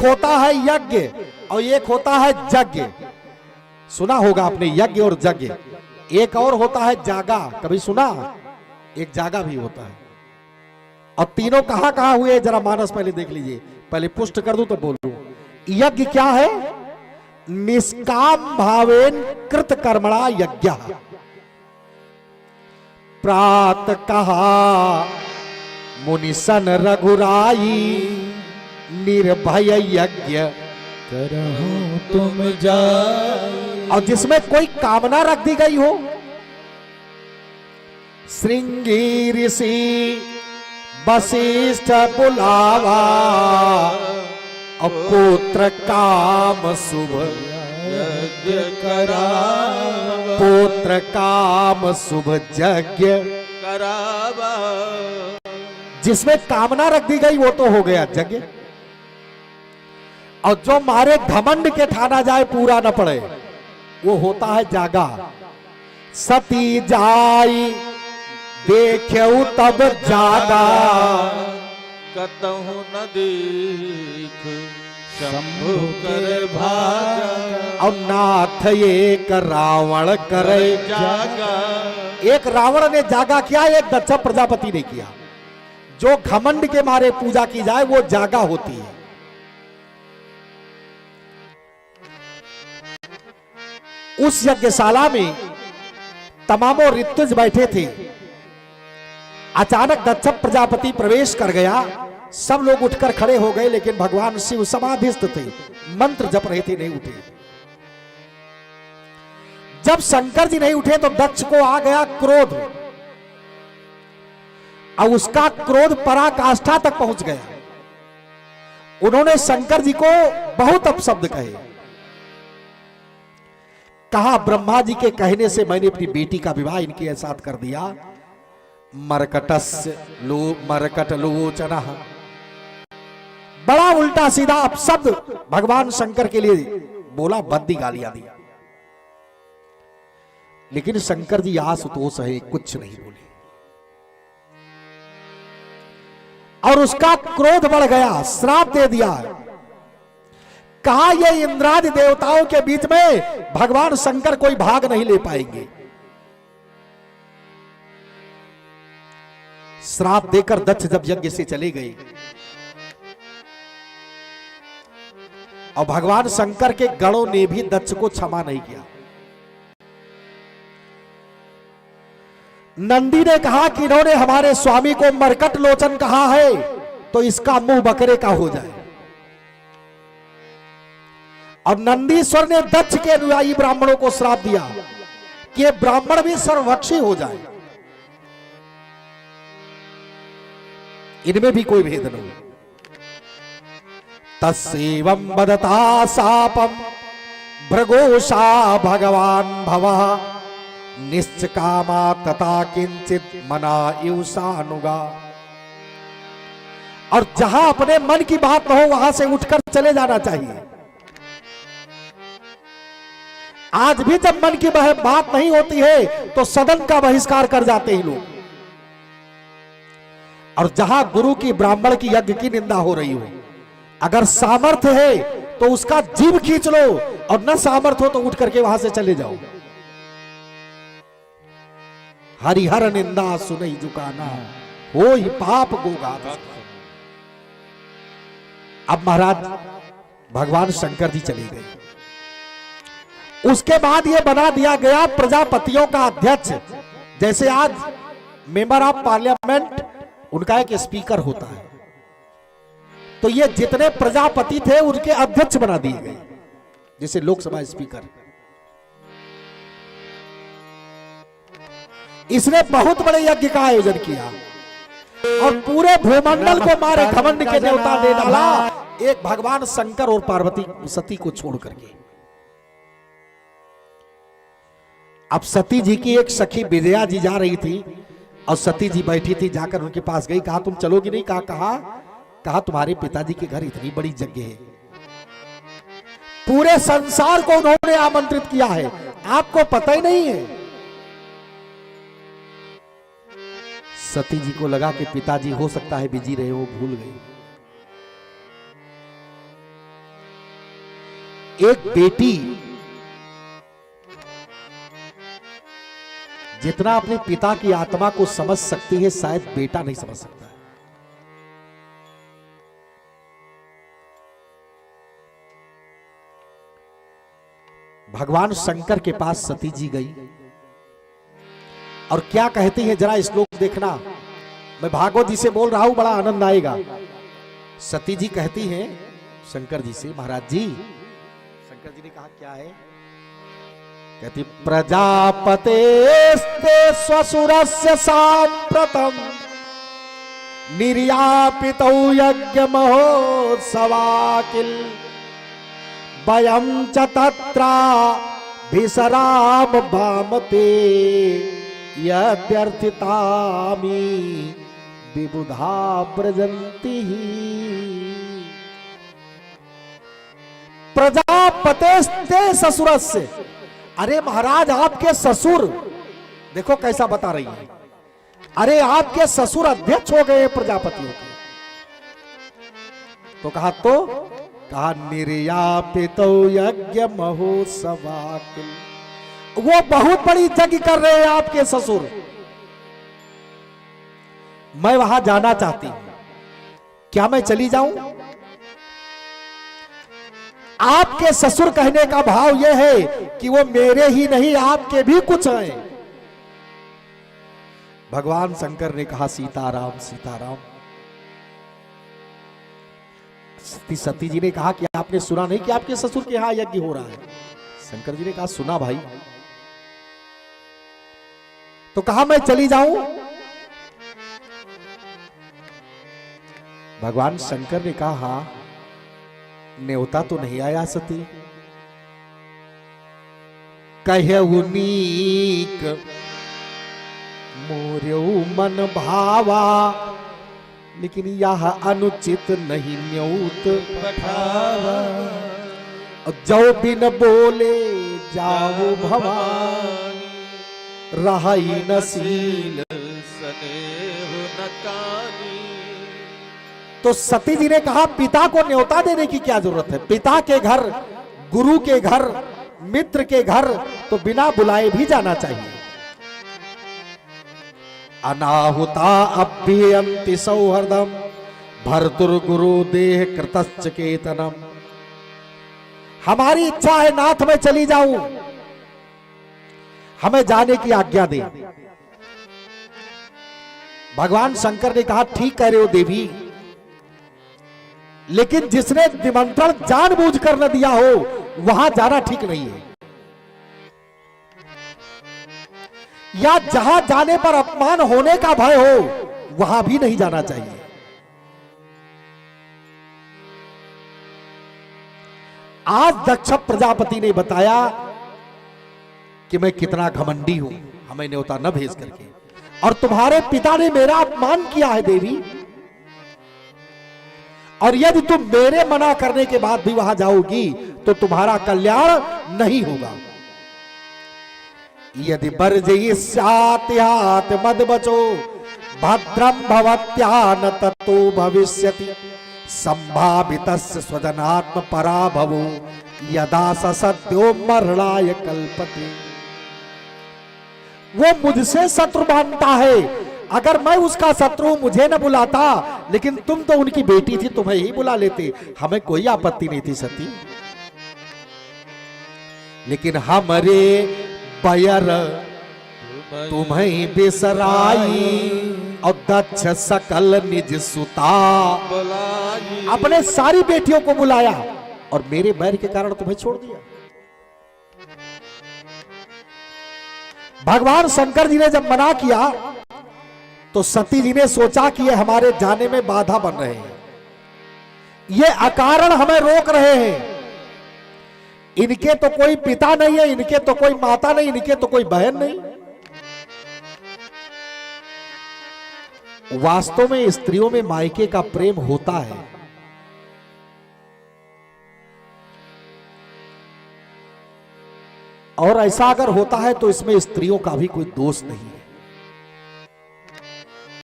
होता है यज्ञ और एक होता है यज्ञ। सुना होगा आपने यज्ञ और यज्ञ। एक और होता है जागा, कभी सुना? एक जागा भी होता है। और तीनों कहां कहां हुए जरा मानस पहले देख लीजिए, पहले पुष्ट कर दूं तो बोलूं। यज्ञ क्या है? निष्काम भावेन कृत कर्मणा यज्ञ। प्रात कहा मुनिसन रघुराई, निर्भय यज्ञ करहूं तुम जाई। और जिसमें कोई कामना रख दी गई हो। श्रृंगी ऋषि वशिष्ठ बुलावा, और पुत्र काम शुभ यज्ञ करावा, पुत्र काम शुभ यज्ञ करावा। जिसमें कामना रख दी गई वो तो हो गया यज्ञ। और जो मारे घमंड के ठाना जाए पूरा न पड़े वो होता है जागा। सती जाई देख्यऊ तब जागा, कतहु न देख शंभु कर भागा। और नाथ एक रावण करे जागा। एक रावण ने जागा किया, एक दक्ष प्रजापति ने किया। जो घमंड के मारे पूजा की जाए वो जागा होती है। उस यज्ञशाला में तमामों ऋतुज बैठे थे। अचानक दक्ष प्रजापति प्रवेश कर गया। सब लोग उठकर खड़े हो गए, लेकिन भगवान शिव समाधिस्थ थे, मंत्र जप रहे थे, नहीं उठे। जब शंकर जी नहीं उठे तो दक्ष को आ गया क्रोध, और उसका क्रोध पराकाष्ठा तक पहुंच गया। उन्होंने शंकर जी को बहुत अपशब्द कहे। कहा ब्रह्मा जी के कहने से मैंने अपनी बेटी का विवाह इनके साथ कर दिया। मरकटस्य लो मरकट लोचना, बड़ा उल्टा सीधा अपशब्द भगवान शंकर के लिए बोला, बद्दी गालियां दी। लेकिन शंकर जी आशुतोष है, कुछ नहीं बोले। और उसका क्रोध बढ़ गया, श्राप दे दिया। कहा ये इंद्रादि देवताओं के बीच में भगवान शंकर कोई भाग नहीं ले पाएंगे। श्राप देकर दक्ष जब यज्ञ से चले गए और भगवान शंकर के गणों ने भी दक्ष को क्षमा नहीं किया। नंदी ने कहा कि इन्होंने हमारे स्वामी को मरकट लोचन कहा है तो इसका मुंह बकरे का हो जाए। और नंदीश्वर ने दक्ष के अनुयायी ब्राह्मणों को श्राप दिया कि ये ब्राह्मण भी सर्वभक्षी हो जाए, इनमें भी कोई भेद नहीं। तस्सेवं वदता शापम भृगोषा भगवान भवः, निश्चकामा तथा किंचित मना युषानुगा। और जहां अपने मन की बात न हो वहां से उठकर चले जाना चाहिए। आज भी जब मन की बात नहीं होती है तो सदन का बहिष्कार कर जाते हैं लोग। और जहां गुरु की ब्राह्मण की यज्ञ की निंदा हो रही हो, अगर सामर्थ्य है तो उसका जीभ खींच लो, और न सामर्थ्य हो तो उठ करके वहां से चले जाओ। हरिहर निंदा सुनई जुकाना, हो ही पाप गोगा। अब महाराज भगवान शंकर जी चले गए। उसके बाद यह बना दिया गया प्रजापतियों का अध्यक्ष। जैसे आज मेंबर ऑफ पार्लियामेंट उनका एक स्पीकर होता है, तो ये जितने प्रजापति थे उनके अध्यक्ष बना दिए गए, जैसे लोकसभा स्पीकर। इसने बहुत बड़े यज्ञ का आयोजन किया और पूरे भूमंडल को मारे घमंड के न्योता दे डाला, एक भगवान शंकर और पार्वती सती को छोड़ करके। अब सती जी की एक सखी विजया जी जा रही थी और सती जी बैठी थी, जाकर उनके पास गई। कहा तुम चलोगी नहीं? कहा तुम्हारे पिताजी के घर इतनी बड़ी यज्ञ है, पूरे संसार को उन्होंने आमंत्रित किया है, आपको पता ही नहीं है। सती जी को लगा कि पिताजी हो सकता है बिजी रहे हो, भूल गए। एक बेटी जितना अपने पिता की आत्मा को समझ सकती है, शायद बेटा नहीं समझ सकता है। भगवान शंकर के पास सती जी गई और क्या कहती है, जरा श्लोक देखना। मैं भागवत जी से बोल रहा हूं, बड़ा आनंद आएगा। सती जी कहती हैं शंकर जी से, महाराज जी, शंकर जी ने कहा क्या है? कहती प्रजापतेस्ते स्वसुरस्य साम्प्रतम निर्यापितौ यज्ञ महोत्सवाकिल वयं च तत्रा भिसराम भामते यद्यर्थितामि विबुधा प्रजन्ति। प्रजापतेस्ते ससुरस्य, अरे महाराज आपके ससुर, देखो कैसा बता रही है, अरे आपके ससुर अध्यक्ष हो गए प्रजापतियों के। तो कहा निर्यापितो यज्ञ महोत्सवाकिल, वो बहुत बड़ी यज्ञ कर रहे हैं आपके ससुर। मैं वहां जाना चाहती हूं, क्या मैं चली जाऊं? आपके ससुर कहने का भाव यह है कि वो मेरे ही नहीं आपके भी कुछ हैं। भगवान शंकर ने कहा सीताराम सीताराम। सती जी ने कहा कि आपने सुना नहीं कि आपके ससुर के यहां यज्ञ हो रहा है? शंकर जी ने कहा सुना भाई। तो कहा मैं चली जाऊं? भगवान शंकर ने कहा हाँ, न्योता तो नहीं आया सती। कहु नीक मोर्यो मन भावा, लेकिन यह अनुचित नहीं न्योत पठावा। जो बिन बोले जाओ भवानी, रहाई नसील स्नेह न कानी। तो सती जी ने कहा पिता को न्योता देने की क्या जरूरत है? पिता के घर, गुरु के घर, मित्र के घर तो बिना बुलाए भी जाना चाहिए। अनाहुता अभ्यंति सौहृदम भर्तुर्गुरु देह कृतश्च केतनम। हमारी इच्छा है नाथ में चली जाऊं, हमें जाने की आज्ञा दे। भगवान शंकर ने कहा ठीक कह रहे हो देवी, लेकिन जिसने निमंत्रण जानबूझकर न दिया हो वहां जाना ठीक नहीं है, या जहां जाने पर अपमान होने का भय हो वहां भी नहीं जाना चाहिए। आज दक्ष प्रजापति ने बताया कि मैं कितना घमंडी हूं, हमें न्योता न भेज करके, और तुम्हारे पिता ने मेरा अपमान किया है देवी, और यदि तुम मेरे मना करने के बाद भी वहां जाओगी तो तुम्हारा कल्याण नहीं होगा। यदि वर्जयिष्यात्यात् मद बचो भद्रम भवत्या न तत्तो भविष्यति। संभावितस्य स्वजनात्म पराभवो यदा सद्यो मरणाय कल्पते। वो मुझसे शत्रु मानता है, अगर मैं उसका शत्रु मुझे न बुलाता, लेकिन तुम तो उनकी बेटी थी, तुम्हें ही बुला लेते, हमें कोई आपत्ति नहीं थी सती। लेकिन हमारे बैर तुम्हें बिसराई और दक्ष सकल निज सुता। अपने सारी बेटियों को बुलाया और मेरे बैर के कारण तुम्हें छोड़ दिया। भगवान शंकर जी ने जब मना किया तो सती जी ने सोचा कि ये हमारे जाने में बाधा बन रहे हैं, ये अकारण हमें रोक रहे हैं। इनके तो कोई पिता नहीं है, इनके तो कोई माता नहीं, इनके तो कोई बहन नहीं। वास्तव में स्त्रियों में मायके का प्रेम होता है, और ऐसा अगर होता है तो इसमें स्त्रियों का भी कोई दोष नहीं है।